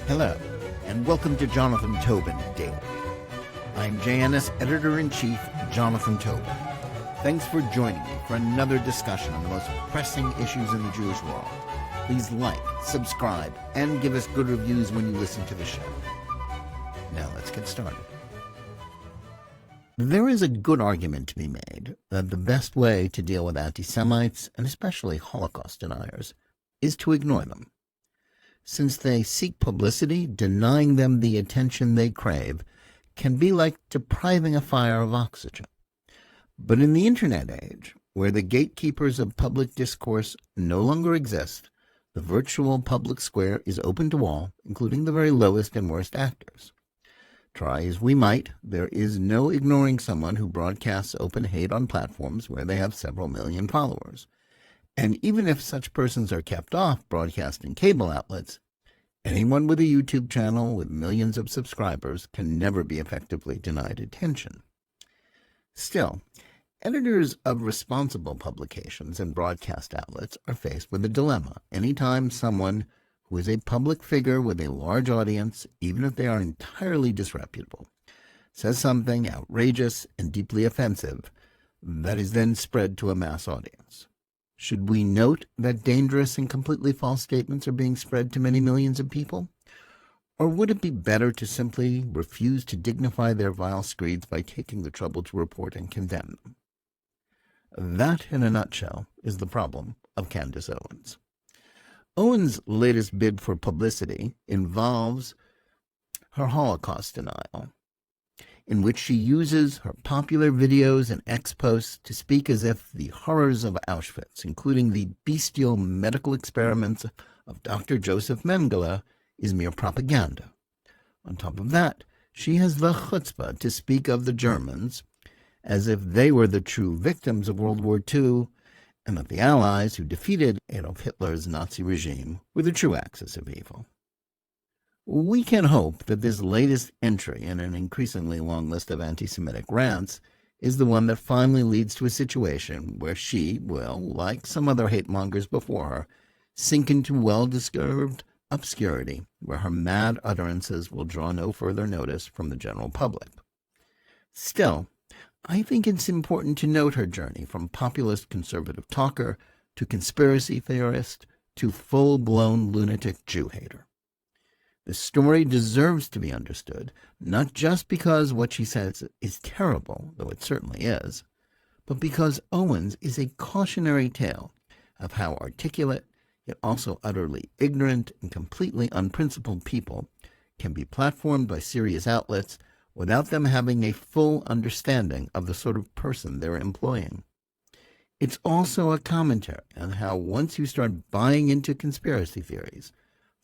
Hello, and welcome to Jonathan Tobin Daily. I'm JNS Editor-in-Chief Jonathan Tobin. Thanks for joining me for another discussion on the most pressing issues in the Jewish world. Please like, subscribe, and give us good reviews when you listen to the show. Now let's get started. There is a good argument to be made that the best way to deal with anti-Semites, and especially Holocaust deniers, is to ignore them. Since they seek publicity, denying them the attention they crave can be like depriving a fire of oxygen. But in the internet age, where the gatekeepers of public discourse no longer exist, the virtual public square is open to all, including the very lowest and worst actors. Try as we might, there is no ignoring someone who broadcasts open hate on platforms where they have several million followers. And even if such persons are kept off broadcasting cable outlets, anyone with a YouTube channel with millions of subscribers can never be effectively denied attention. Still, editors of responsible publications and broadcast outlets are faced with a dilemma anytime someone who is a public figure with a large audience, even if they are entirely disreputable, says something outrageous and deeply offensive that is then spread to a mass audience. Should we note that dangerous and completely false statements are being spread to many millions of people? Or would it be better to simply refuse to dignify their vile screeds by taking the trouble to report and condemn them? That, in a nutshell, is the problem of Candace Owens. Owens' latest bid for publicity involves her Holocaust denial, in which she uses her popular videos and ex-posts to speak as if the horrors of Auschwitz, including the bestial medical experiments of Dr. Joseph Mengele, is mere propaganda. On top of that, she has the chutzpah to speak of the Germans as if they were the true victims of World War II, and that the Allies who defeated Adolf Hitler's Nazi regime were the true axis of evil. We can hope that this latest entry in an increasingly long list of anti-Semitic rants is the one that finally leads to a situation where she will, like some other hate-mongers before her, sink into well-deserved obscurity, where her mad utterances will draw no further notice from the general public. Still, I think it's important to note her journey from populist conservative talker to conspiracy theorist to full-blown lunatic Jew-hater. The story deserves to be understood, not just because what she says is terrible, though it certainly is, but because Owens is a cautionary tale of how articulate, yet also utterly ignorant and completely unprincipled people can be platformed by serious outlets without them having a full understanding of the sort of person they're employing. It's also a commentary on how once you start buying into conspiracy theories,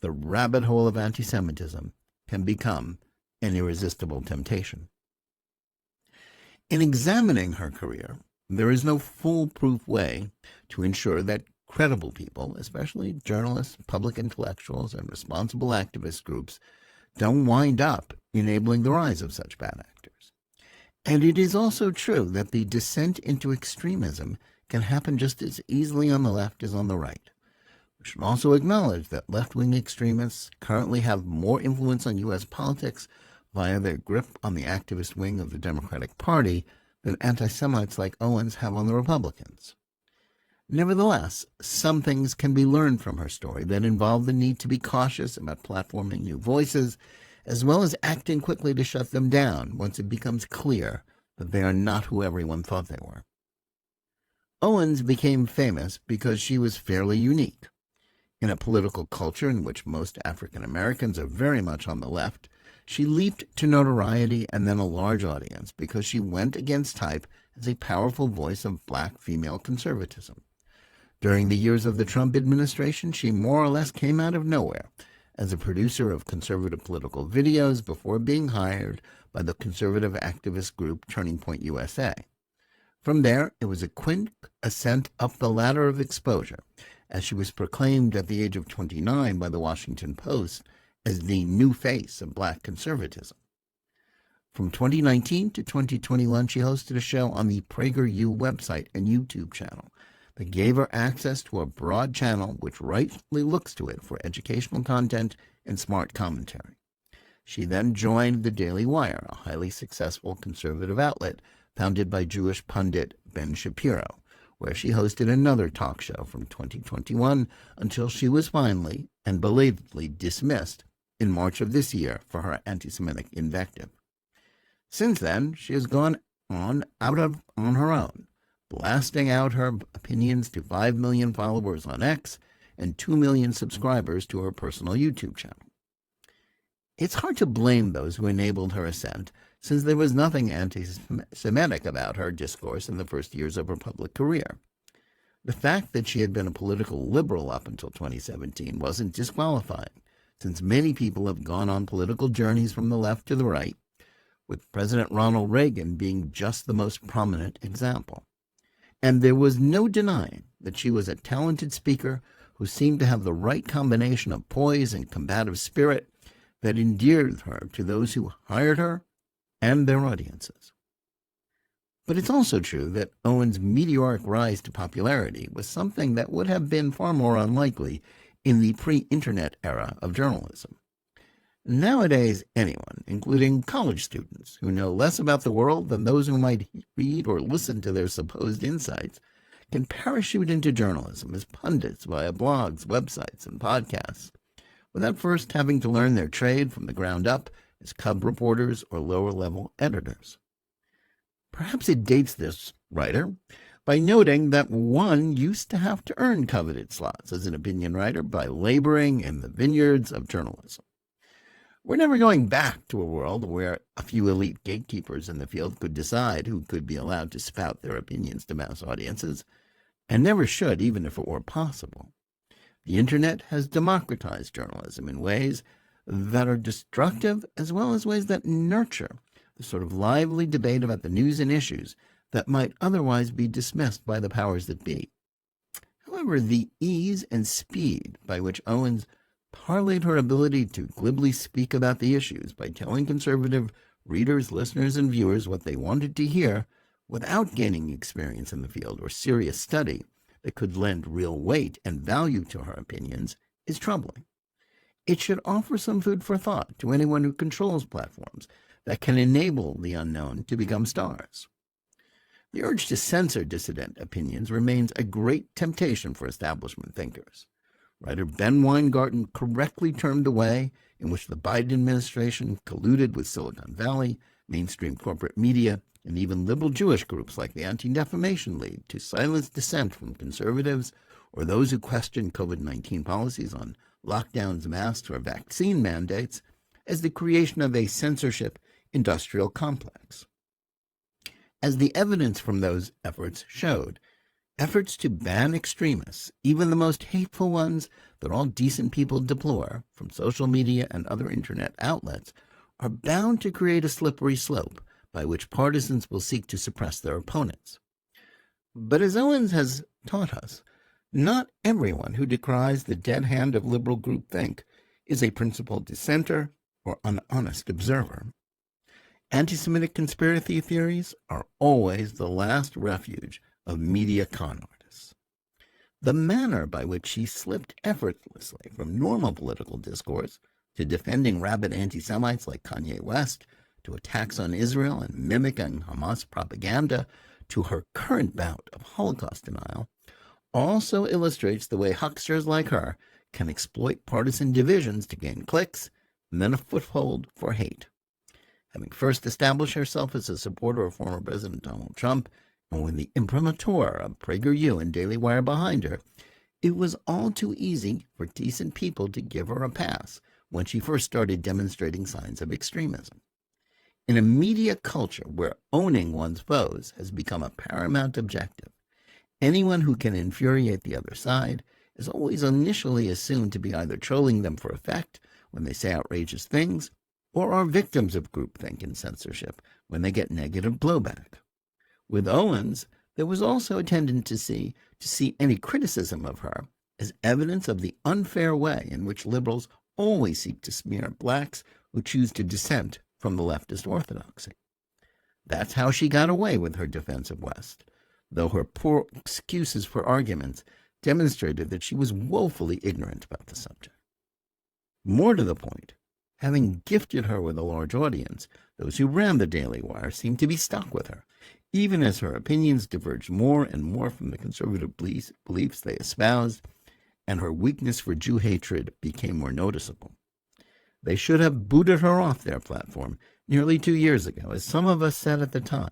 the rabbit hole of anti-Semitism can become an irresistible temptation. In examining her career, there is no foolproof way to ensure that credible people, especially journalists, public intellectuals, and responsible activist groups, don't wind up enabling the rise of such bad actors. And it is also true that the descent into extremism can happen just as easily on the left as on the right. We should also acknowledge that left-wing extremists currently have more influence on U.S. politics via their grip on the activist wing of the Democratic Party than anti-Semites like Owens have on the Republicans. Nevertheless, some things can be learned from her story that involve the need to be cautious about platforming new voices, as well as acting quickly to shut them down once it becomes clear that they are not who everyone thought they were. Owens became famous because she was fairly unique. In a political culture in which most African Americans are very much on the left, she leaped to notoriety and then a large audience because she went against type as a powerful voice of black female conservatism. During the years of the Trump administration, she more or less came out of nowhere as a producer of conservative political videos before being hired by the conservative activist group Turning Point USA. From there, it was a quick ascent up the ladder of exposure, as she was proclaimed at the age of 29 by the Washington Post as the new face of black conservatism. From 2019 to 2021, she hosted a show on the PragerU website and YouTube channel that gave her access to a broad channel which rightly looks to it for educational content and smart commentary. She then joined the Daily Wire, a highly successful conservative outlet founded by Jewish pundit Ben Shapiro, where she hosted another talk show from 2021 until she was finally and belatedly dismissed in March of this year for her anti-Semitic invective. Since then, she has gone on her own, blasting out her opinions to 5 million followers on X and 2 million subscribers to her personal YouTube channel. It's hard to blame those who enabled her ascent, since there was nothing anti-Semitic about her discourse in the first years of her public career. The fact that she had been a political liberal up until 2017 wasn't disqualifying, since many people have gone on political journeys from the left to the right, with President Ronald Reagan being just the most prominent example. And there was no denying that she was a talented speaker who seemed to have the right combination of poise and combative spirit that endeared her to those who hired her and their audiences. But it's also true that Owens' meteoric rise to popularity was something that would have been far more unlikely in the pre-internet era of journalism. Nowadays, anyone, including college students who know less about the world than those who might read or listen to their supposed insights, can parachute into journalism as pundits via blogs, websites, and podcasts, without first having to learn their trade from the ground up as cub reporters or lower-level editors. Perhaps it dates this writer by noting that one used to have to earn coveted slots as an opinion writer by laboring in the vineyards of journalism. We're never going back to a world where a few elite gatekeepers in the field could decide who could be allowed to spout their opinions to mass audiences, and never should, even if it were possible. The internet has democratized journalism in ways that are destructive as well as ways that nurture the sort of lively debate about the news and issues that might otherwise be dismissed by the powers that be. However, the ease and speed by which Owens parlayed her ability to glibly speak about the issues by telling conservative readers, listeners, and viewers what they wanted to hear without gaining experience in the field or serious study that could lend real weight and value to her opinions is troubling. It should offer some food for thought to anyone who controls platforms that can enable the unknown to become stars. The urge to censor dissident opinions remains a great temptation for establishment thinkers. Writer Ben Weingarten correctly termed the way in which the Biden administration colluded with Silicon Valley, mainstream corporate media, and even liberal Jewish groups like the Anti-Defamation League to silence dissent from conservatives or those who question COVID-19 policies on lockdowns, masks, or vaccine mandates as the creation of a censorship industrial complex. As the evidence from those efforts showed, efforts to ban extremists, even the most hateful ones that all decent people deplore from social media and other internet outlets, are bound to create a slippery slope by which partisans will seek to suppress their opponents. But as Owens has taught us, not everyone who decries the dead hand of liberal groupthink is a principled dissenter or an honest observer. Anti-Semitic conspiracy theories are always the last refuge of media con artists. The manner by which she slipped effortlessly from normal political discourse to defending rabid anti-Semites like Kanye West, to attacks on Israel and mimicking Hamas propaganda, to her current bout of Holocaust denial, also illustrates the way hucksters like her can exploit partisan divisions to gain clicks and then a foothold for hate. Having first established herself as a supporter of former President Donald Trump, and with the imprimatur of PragerU and Daily Wire behind her, it was all too easy for decent people to give her a pass when she first started demonstrating signs of extremism. In a media culture where owning one's foes has become a paramount objective, anyone who can infuriate the other side is always initially assumed to be either trolling them for effect when they say outrageous things, or are victims of groupthink and censorship when they get negative blowback. With Owens, there was also a tendency to see any criticism of her as evidence of the unfair way in which liberals always seek to smear blacks who choose to dissent from the leftist orthodoxy. That's how she got away with her defense of West. though her poor excuses for arguments demonstrated that she was woefully ignorant about the subject. More to the point, having gifted her with a large audience, those who ran the Daily Wire seemed to be stuck with her, even as her opinions diverged more and more from the conservative beliefs they espoused, and her weakness for Jew hatred became more noticeable. They should have booted her off their platform nearly 2 years ago, as some of us said at the time.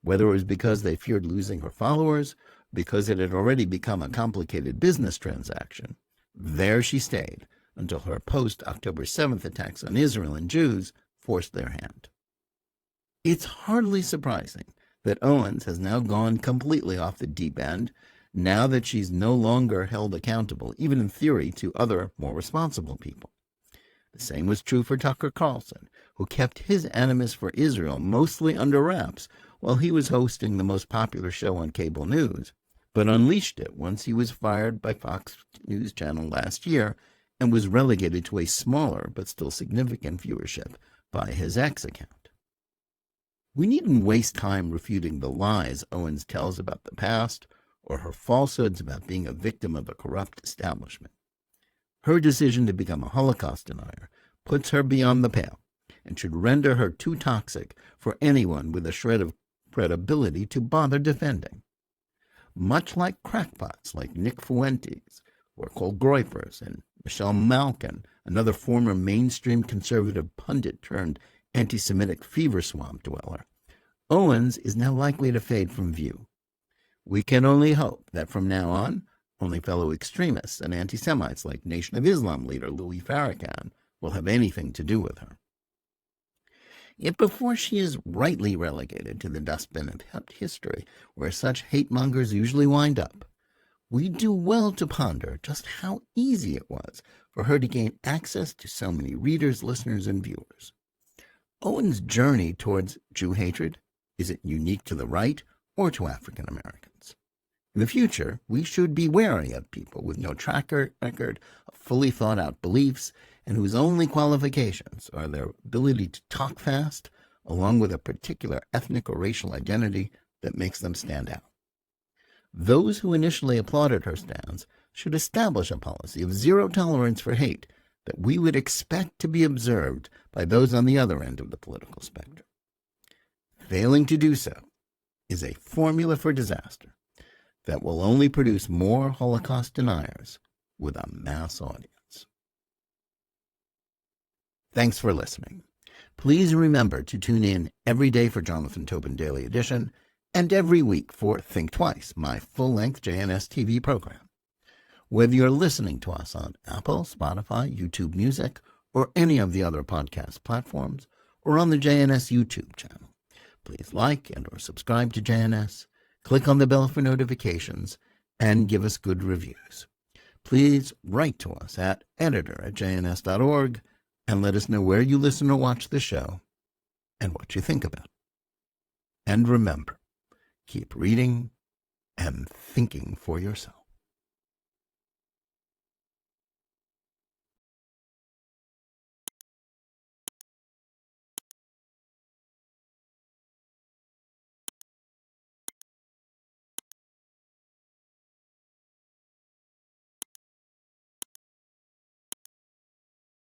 Whether it was because they feared losing her followers, because it had already become a complicated business transaction, there she stayed until her post-October 7th attacks on Israel and Jews forced their hand. It's hardly surprising that Owens has now gone completely off the deep end, now that she's no longer held accountable, even in theory, to other, more responsible people. The same was true for Tucker Carlson, who kept his animus for Israel mostly under wraps while he was hosting the most popular show on cable news, but unleashed it once he was fired by Fox News Channel last year and was relegated to a smaller but still significant viewership by his X account. We needn't waste time refuting the lies Owens tells about the past or her falsehoods about being a victim of a corrupt establishment. Her decision to become a Holocaust denier puts her beyond the pale and should render her too toxic for anyone with a shred of credibility to bother defending. Much like crackpots like Nick Fuentes, who are called groypers, and Michelle Malkin, another former mainstream conservative pundit turned antisemitic fever swamp dweller, Owens is now likely to fade from view. We can only hope that from now on, only fellow extremists and anti-Semites like Nation of Islam leader Louis Farrakhan will have anything to do with her. Yet before she is rightly relegated to the dustbin of history, where such hate-mongers usually wind up, we do well to ponder just how easy it was for her to gain access to so many readers, listeners, and viewers. Owens' journey towards Jew hatred isn't unique to the right or to African Americans. In the future, we should be wary of people with no track record of fully thought-out beliefs and whose only qualifications are their ability to talk fast, along with a particular ethnic or racial identity that makes them stand out. Those who initially applauded her stance should establish a policy of zero tolerance for hate that we would expect to be observed by those on the other end of the political spectrum. Failing to do so is a formula for disaster that will only produce more Holocaust deniers with a mass audience. Thanks for listening. Please remember to tune in every day for Jonathan Tobin Daily Edition and every week for Think Twice, my full-length JNS TV program. Whether you're listening to us on Apple, Spotify, YouTube Music, or any of the other podcast platforms, or on the JNS YouTube channel, please like and or subscribe to JNS, click on the bell for notifications, and give us good reviews. Please write to us at editor@jns.org and let us know where you listen or watch the show and what you think about it. And remember, keep reading and thinking for yourself.